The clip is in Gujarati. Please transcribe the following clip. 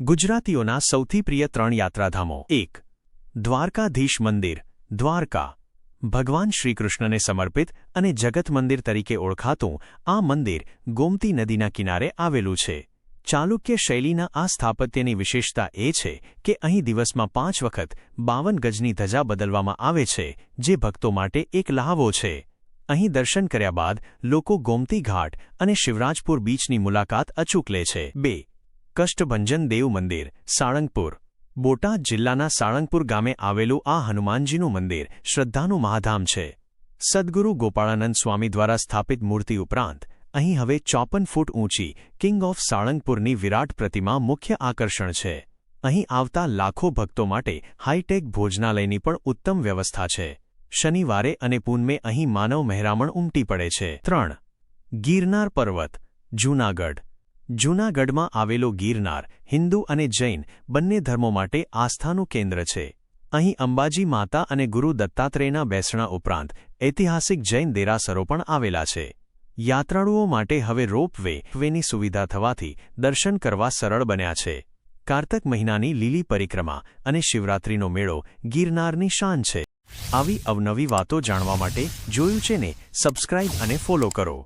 ગુજરાતીઓના સૌથી પ્રિય 3 યાત્રાધામો 1. દ્વારકાધીશ મંદિર દ્વારકા ભગવાન શ્રીકૃષ્ણને સમર્પિત અને જગત મંદિર તરીકે ઓળખાતું આ મંદિર ગોમતી નદીના કિનારે આવેલું છે. ચાલુક્ય શૈલીના આ સ્થાપત્યની વિશેષતા એ છે કે અહીં દિવસમાં 5 વખત 52 ગજની ધજા બદલવામાં આવે છે, જે ભક્તો માટે એક લહાવો છે. અહીં દર્શન કર્યા બાદ લોકો ગોમતી ઘાટ અને શિવરાજપુર બીચની મુલાકાત અચૂક લે છે. 2. કષ્ટભંજન દેવ મંદિર સાળંગપુર બોટાદ જિલ્લાના સાળંગપુર ગામે આવેલું આ હનુમાનજીનું મંદિર શ્રદ્ધાનું મહાધામ છે. સદ્ગુરુ ગોપાળાનંદ સ્વામી દ્વારા સ્થાપિત મૂર્તિ ઉપરાંત અહીં હવે 54 ફૂટ ઊંચી કિંગ ઓફ સાળંગપુરની વિરાટ પ્રતિમા મુખ્ય આકર્ષણ છે. અહીં આવતા લાખો ભક્તો માટે હાઈટેક ભોજનાલયની પણ ઉત્તમ વ્યવસ્થા છે. શનિવારે અને પૂનમે અહીં માનવ મહેરામણ ઉમટી પડે છે. 3. ગિરનાર પર્વત જૂનાગઢ જૂનાગઢમાં આવેલો ગિરનાર હિન્દુ અને જૈન બંને ધર્મો માટે આસ્થાનું કેન્દ્ર છે. અહીં અંબાજી માતા અને ગુરુ દત્તાત્રેયના બેસણા ઉપરાંત ઐતિહાસિક જૈન દેરાસરો પણ આવેલા છે. યાત્રાળુઓ માટે હવે રોપવેની સુવિધા થવાથી દર્શન કરવા સરળ બન્યા છે. કારતક મહિનાની લીલી પરિક્રમા અને શિવરાત્રિનો મેળો ગિરનારની શાન છે. આવી અવનવી વાતો જાણવા માટે જોયું છે ને સબસ્ક્રાઇબ અને ફોલો કરો.